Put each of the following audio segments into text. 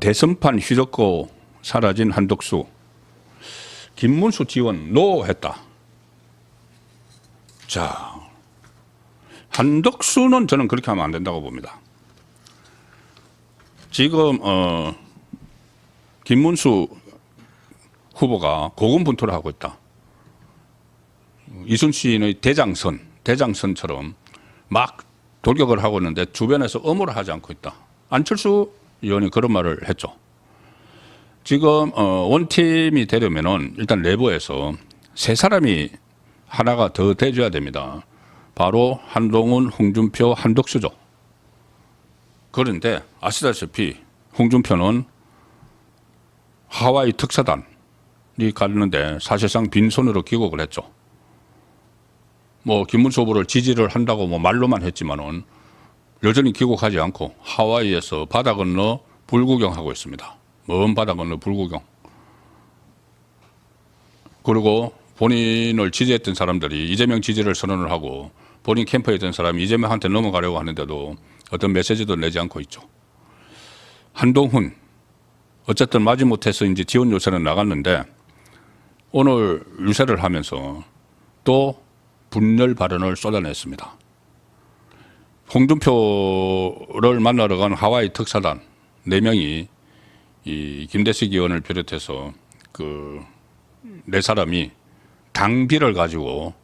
대선판 휘젓고 사라진 한덕수, 김문수 지원 노 했다. 자, 한덕수는 저는 그렇게 하면 안 된다고 봅니다. 지금 김문수 후보가 고군분투를 하고 있다. 이순신의 대장선처럼 막 돌격을 하고 있는데 주변에서 엄호를 하지 않고 있다. 안철수 의원이 그런 말을 했죠. 지금 원팀이 되려면은 일단 내부에서 세 사람이 하나가 더 돼줘야 됩니다. 바로 한동훈, 홍준표, 한덕수죠. 그런데 아시다시피 홍준표는 하와이 특사단이 갔는데 사실상 빈손으로 귀국을 했죠. 뭐 김문수 후보를 지지를 한다고 뭐 말로만 했지만은 여전히 귀국하지 않고 하와이에서 바다 건너 불구경하고 있습니다. 먼 바다 건너 불구경. 그리고 본인을 지지했던 사람들이 이재명 지지를 선언을 하고 본인 캠프에 있던 사람이 이재명한테 넘어가려고 하는데도 어떤 메시지도 내지 않고 있죠. 한동훈 어쨌든 마지못해서인지 지원 요새는 나갔는데 오늘 유세를 하면서 또 분열 발언을 쏟아냈습니다. 홍준표를 만나러 간 하와이 특사단 4명이 이 김대식 의원을 비롯해서 그 4사람이 당비를 가지고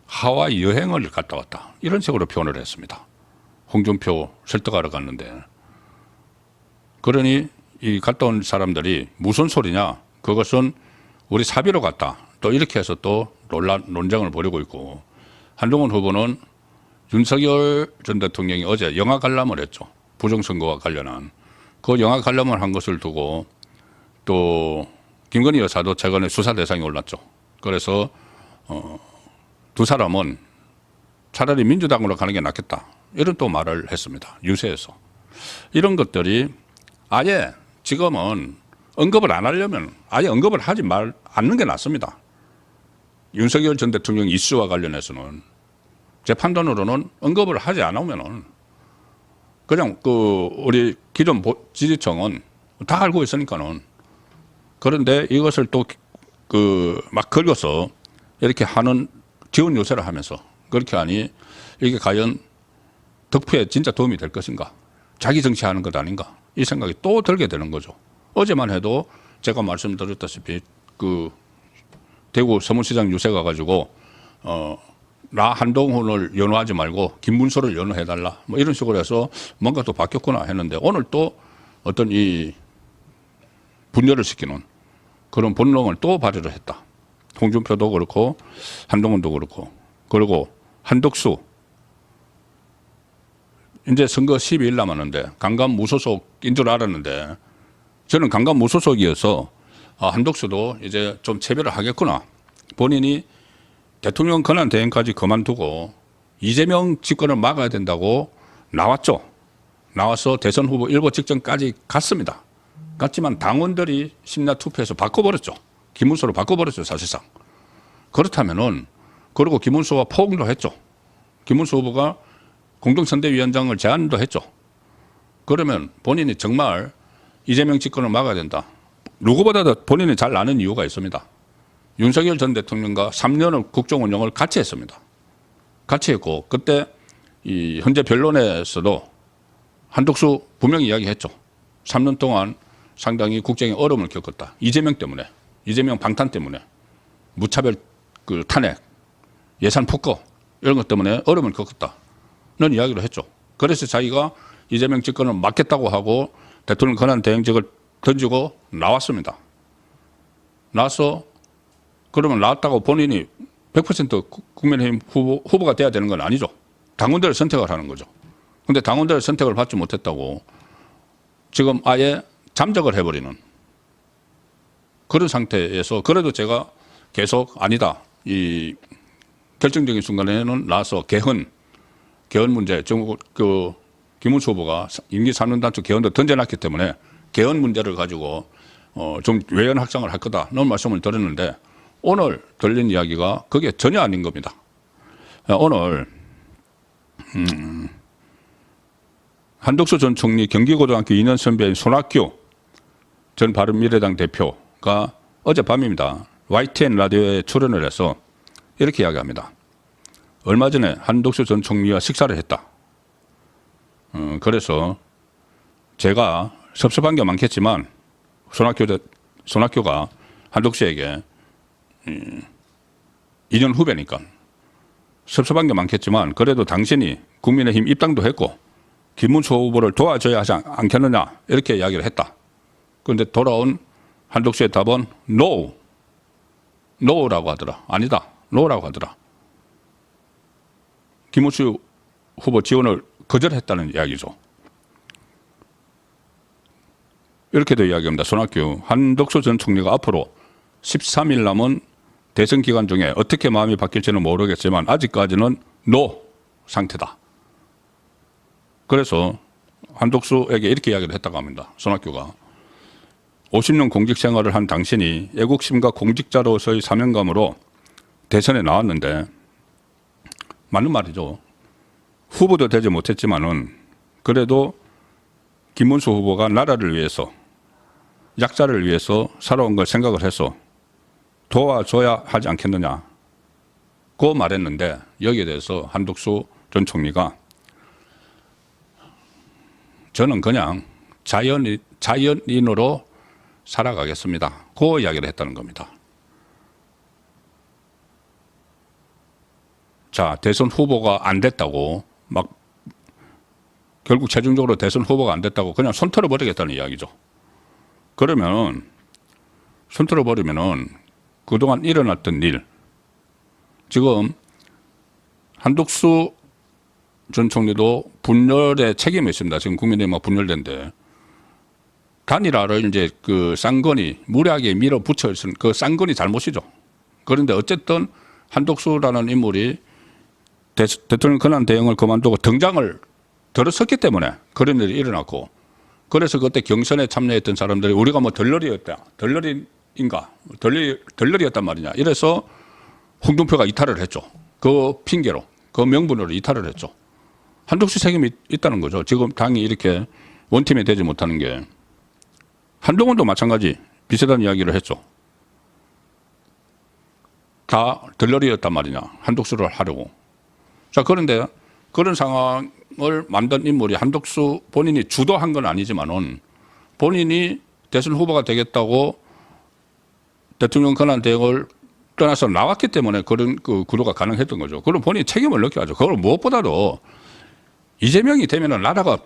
하와이 여행을 갔다 왔다. 이런 식으로 표현을 했습니다. 홍준표 설득하러 갔는데. 그러니 이 갔다 온 사람들이 무슨 소리냐. 그것은 우리 사비로 갔다. 또 이렇게 해서 또 논쟁을 벌이고 있고 한동훈 후보는 윤석열 전 대통령이 어제 영화 관람을 했죠. 부정선거와 관련한. 그 영화 관람을 한 것을 두고 또 김건희 여사도 최근에 수사 대상이 올랐죠. 그래서 두 사람은 차라리 민주당으로 가는 게 낫겠다. 이런 또 말을 했습니다. 유세에서. 이런 것들이 아예 지금은 언급을 안 하려면 아예 언급을 하지 않는 게 낫습니다. 윤석열 전 대통령 이슈와 관련해서는 제 판단으로는 언급을 하지 않으면은 그냥 우리 기존 지지층은 다 알고 있으니까는. 그런데 이것을 또 막 긁어서 이렇게 하는 지원 요새를 하면서 그렇게 하니 이게 과연 덕후에 진짜 도움이 될 것인가? 자기 정치하는 것 아닌가? 이 생각이 또 들게 되는 거죠. 어제만 해도 제가 말씀드렸다시피 대구 서문시장 유세 가가지고 나 한동훈을 연호하지 말고 김문수를 연호해달라. 뭐 이런 식으로 해서 뭔가 또 바뀌었구나 했는데 오늘 또 어떤 이 분열을 시키는 그런 본능을 또 발휘를 했다. 홍준표도 그렇고 한동훈도 그렇고. 그리고 한덕수. 이제 선거 12일 남았는데 강간 무소속인 줄 알았는데 저는 강간 무소속이어서 한덕수도 이제 좀 체별을 하겠구나. 본인이 대통령 권한 대행까지 그만두고 이재명 집권을 막아야 된다고 나왔죠. 나와서 대선 후보 일보 직전까지 갔습니다. 갔지만 당원들이 심야 투표해서 바꿔버렸죠. 김문수로 바꿔버렸죠. 사실상. 그렇다면은 그리고 김문수와 포옹도 했죠. 김문수 후보가 공동선대위원장을 제안도 했죠. 그러면 본인이 정말 이재명 집권을 막아야 된다. 누구보다도 본인이 잘 아는 이유가 있습니다. 윤석열 전 대통령과 3년을 국정 운영을 같이 했습니다. 같이 했고 그때 이 현재 변론에서도 한덕수 분명히 이야기했죠. 3년 동안 상당히 국정에 어려움을 겪었다. 이재명 때문에, 이재명 방탄 때문에, 무차별 탄핵, 예산 폭거 이런 것 때문에 어려움을 겪었다는 이야기를 했죠. 그래서 자기가 이재명 집권을 막겠다고 하고 대통령 권한 대행직을 던지고 나왔습니다. 나와서 그러면 나왔다고 본인이 100% 국민의힘 후보가 돼야 되는 건 아니죠. 당원들을 선택을 하는 거죠. 그런데 당원들의 선택을 받지 못했다고 지금 아예 잠적을 해버리는 그런 상태에서 그래도 제가 계속 아니다. 이 결정적인 순간에는 나와서 개헌 문제, 김문수 후보가 임기 3년 단축 개헌도 던져놨기 때문에 개헌 문제를 가지고 좀 외연 확장을 할 거다는 말씀을 드렸는데 오늘 들린 이야기가 그게 전혀 아닌 겁니다. 오늘 한덕수 전 총리 경기고등학교 2년 선배인 손학규 전 바른미래당 대표가 어젯밤입니다. YTN 라디오에 출연을 해서 이렇게 이야기합니다. 얼마 전에 한덕수 전 총리와 식사를 했다. 그래서 제가 섭섭한 게 많겠지만 손학규가 한덕수에게 2년 후배니까 섭섭한 게 많겠지만 그래도 당신이 국민의힘 입당도 했고 김문수 후보를 도와줘야 하지 않겠느냐 이렇게 이야기를 했다. 그런데 돌아온 한덕수의 답은 no. no라고 하더라. 아니다. no라고 하더라. 김문수 후보 지원을 거절했다는 이야기죠. 이렇게도 이야기합니다. 손학규, 한덕수 전 총리가 앞으로 13일 남은 대선 기간 중에 어떻게 마음이 바뀔지는 모르겠지만 아직까지는 no 상태다. 그래서 한덕수에게 이렇게 이야기를 했다고 합니다. 손학규가 50년 공직 생활을 한 당신이 애국심과 공직자로서의 사명감으로 대선에 나왔는데 맞는 말이죠. 후보도 되지 못했지만은 그래도 김문수 후보가 나라를 위해서 약자를 위해서 살아온 걸 생각을 해서 도와줘야 하지 않겠느냐. 고 말했는데 여기에 대해서 한덕수 전 총리가 저는 그냥 자연인으로 살아가겠습니다. 그 이야기를 했다는 겁니다. 자, 대선 후보가 안 됐다고 막 결국 최종적으로 대선 후보가 안 됐다고 그냥 손 털어버리겠다는 이야기죠. 그러면 손 털어버리면은 그동안 일어났던 일 지금 한덕수 전 총리도 분열에 책임이 있습니다. 지금 국민의힘 분열된데 단일화를 이제 그 쌍건이 무리하게 밀어붙여 있은 그 쌍건이 잘못이죠. 그런데 어쨌든 한덕수라는 인물이 대통령 권한 대행을 그만두고 등장을 들어섰기 때문에 그런 일이 일어났고 그래서 그때 경선에 참여했던 사람들이 우리가 뭐 덜러리였다. 덜러리였단 말이냐. 이래서 홍준표가 이탈을 했죠. 그 핑계로 그 명분으로 이탈을 했죠. 한덕수 책임이 있다는 거죠. 지금 당이 이렇게 원팀이 되지 못하는 게 한동훈도 마찬가지 비슷한 이야기를 했죠. 다 덜러리였단 말이냐. 한덕수를 하려고. 자, 그런데 그런 상황을 만든 인물이 한덕수 본인이 주도한 건 아니지만은 본인이 대선 후보가 되겠다고 대통령 권한 대행을 떠나서 나왔기 때문에 그런 그 구도가 가능했던 거죠. 그럼 본인이 책임을 느껴야죠. 그걸 무엇보다도 이재명이 되면은 나라가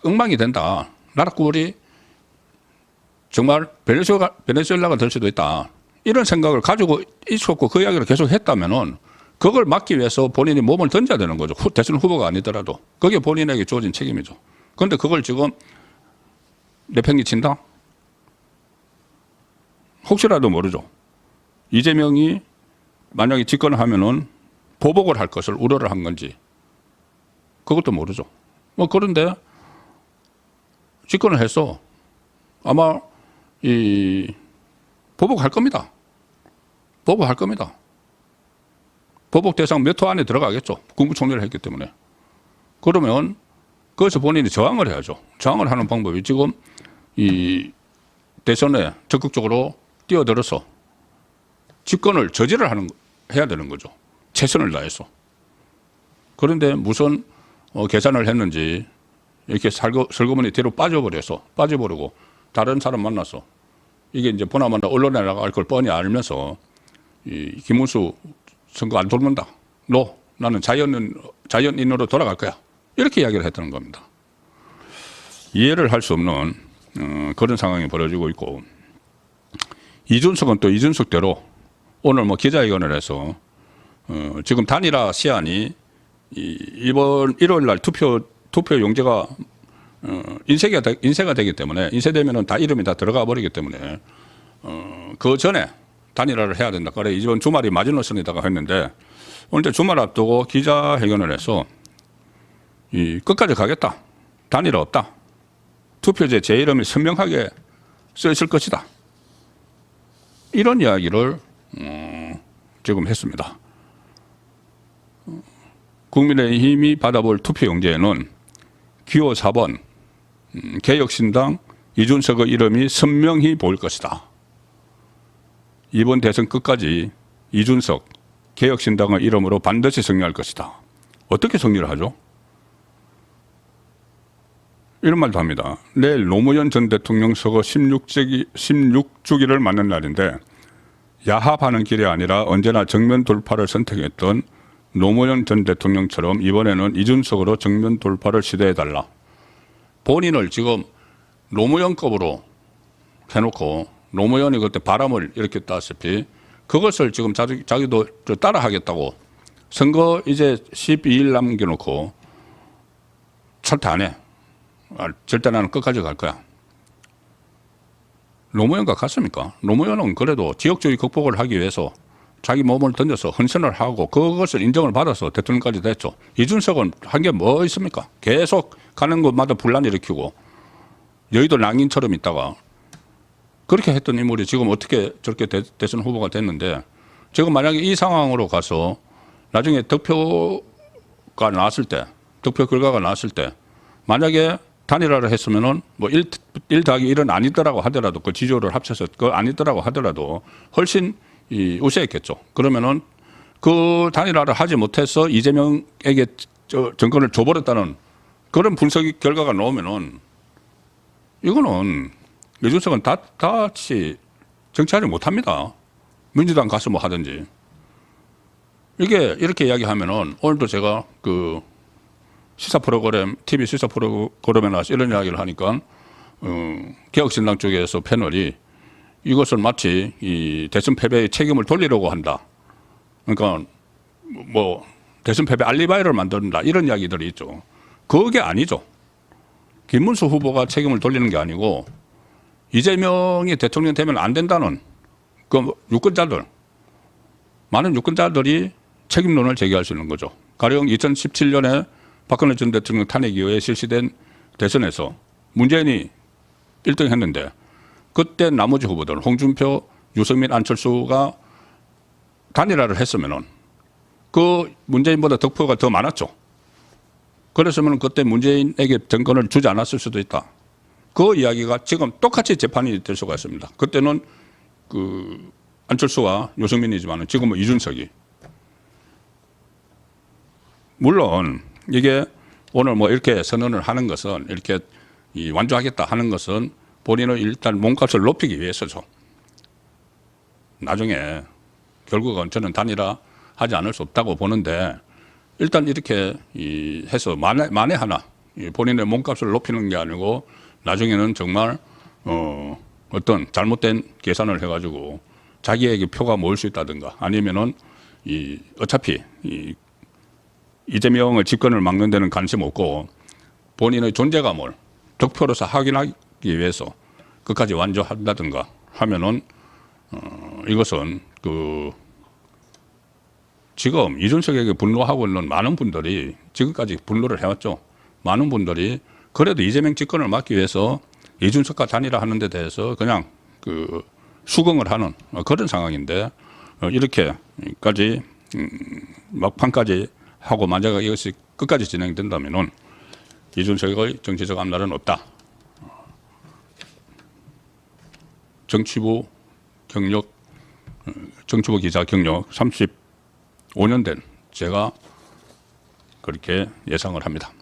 엉망이 된다. 나라 꼴이 정말 베네수엘라가 될 수도 있다. 이런 생각을 가지고 있었고 그 이야기를 계속 했다면은 그걸 막기 위해서 본인이 몸을 던져야 되는 거죠. 대선 후보가 아니더라도. 그게 본인에게 주어진 책임이죠. 그런데 그걸 지금 내팽개친다? 혹시라도 모르죠. 이재명이 만약에 집권을 하면은 보복을 할 것을 우려를 한 건지 그것도 모르죠. 뭐 그런데 집권을 해서 아마 이 보복할 겁니다. 보복할 겁니다. 보복 대상 몇 호 안에 들어가겠죠. 국무총리를 했기 때문에. 그러면 그것을 본인이 저항을 해야죠. 저항을 하는 방법이 지금 이 대선에 적극적으로 뛰어들어서 집권을 저지를 해야 되는 거죠. 최선을 다해서. 그런데 무슨 계산을 했는지 이렇게 설거머니 뒤로 빠져버리고 다른 사람 만나서 이게 이제 보나마나 언론에 나갈 걸 뻔히 알면서 이 김문수 선거 안 돌문다. 나는 자연인으로 돌아갈 거야. 이렇게 이야기를 했다는 겁니다. 이해를 할 수 없는 그런 상황이 벌어지고 있고 이준석은 또 이준석대로 오늘 뭐 기자회견을 해서 지금 단일화 시한이 이번 1월 날 투표 용지가 인쇄가 되기 때문에 인쇄되면은 다 이름이 다 들어가 버리기 때문에 그 전에 단일화를 해야 된다. 그래 이번 주말이 마지노선이다가 했는데 오늘 주말 앞두고 기자회견을 해서 끝까지 가겠다. 단일화 없다. 투표지에 제 이름이 선명하게 써 있을 것이다. 이런 이야기를 지금 했습니다. 국민의힘이 받아볼 투표용지에는 기호 4번 개혁신당 이준석의 이름이 선명히 보일 것이다. 이번 대선 끝까지 이준석, 개혁신당의 이름으로 반드시 승리할 것이다. 어떻게 승리를 하죠? 이런 말도 합니다. 내일 노무현 전 대통령 서거 16주기를 맞는 날인데 야합하는 길이 아니라 언제나 정면 돌파를 선택했던 노무현 전 대통령처럼 이번에는 이준석으로 정면 돌파를 시도해달라. 본인을 지금 노무현급으로 해놓고 노무현이 그때 바람을 일으켰다시피 그것을 지금 자기도 따라하겠다고 선거 이제 12일 남겨놓고 철퇴 안 해. 절대 나는 끝까지 갈 거야. 노무현과 같습니까? 노무현은 그래도 지역주의 극복을 하기 위해서 자기 몸을 던져서 헌신을 하고 그것을 인정을 받아서 대통령까지 됐죠. 이준석은 한 게 뭐 있습니까? 계속 가는 곳마다 분란 일으키고 여의도 낭인처럼 있다가 그렇게 했던 인물이 지금 어떻게 저렇게 대선 후보가 됐는데 지금 만약에 이 상황으로 가서 나중에 득표가 나왔을 때 득표 결과가 나왔을 때 만약에 단일화를 했으면은 뭐 1 더하기 1은 아니더라고 하더라도 그 지지율을 합쳐서 그 아니더라고 하더라도 훨씬 우세했겠죠. 그러면은 그 단일화를 하지 못해서 이재명에게 정권을 줘버렸다는 그런 분석 결과가 나오면은 이거는 이준석은 다같이 정치하지 못합니다. 민주당 가서 뭐 하든지. 이게 이렇게 이야기하면은 오늘도 제가 그 시사 프로그램, TV 시사 프로그램에 나와서 이런 이야기를 하니까, 개혁신당 쪽에서 패널이 이것을 마치 이 대선 패배의 책임을 돌리려고 한다. 그러니까 뭐 대선 패배 알리바이를 만든다. 이런 이야기들이 있죠. 그게 아니죠. 김문수 후보가 책임을 돌리는 게 아니고 이재명이 대통령 되면 안 된다는 그 유권자들, 많은 유권자들이 책임론을 제기할 수 있는 거죠. 가령 2017년에 박근혜 전 대통령 탄핵 이후에 실시된 대선에서 문재인이 1등 했는데 그때 나머지 후보들 홍준표, 유승민, 안철수가 단일화를 했으면은 그 문재인보다 득표가 더 많았죠. 그랬으면 그때 문재인에게 정권을 주지 않았을 수도 있다. 그 이야기가 지금 똑같이 재판이 될 수가 있습니다. 그때는 그 안철수와 유승민이지만 지금은 이준석이. 물론 이게 오늘 뭐 이렇게 선언을 하는 것은 이렇게 완주하겠다 하는 것은 본인의 일단 몸값을 높이기 위해서죠. 나중에 결국은 저는 단일화 하지 않을 수 없다고 보는데 일단 이렇게 해서 만에 하나 본인의 몸값을 높이는 게 아니고 나중에는 정말 어떤 잘못된 계산을 해가지고 자기에게 표가 모일 수 있다든가 아니면은 어차피 이재명의 집권을 막는 데는 관심 없고 본인의 존재감을 득표로서 확인하기 위해서 끝까지 완주한다든가 하면은 이것은 그 지금 이준석에게 분노하고 있는 많은 분들이 지금까지 분노를 해왔죠. 많은 분들이 그래도 이재명 집권을 막기 위해서 이준석과 단일화 하는 데 대해서 그냥 그 수긍을 하는 그런 상황인데 이렇게까지 막판까지 하고 만약에 이것이 끝까지 진행된다면은 이준석의 정치적 앞날은 없다. 정치부 기자 경력 35년 된 제가 그렇게 예상을 합니다.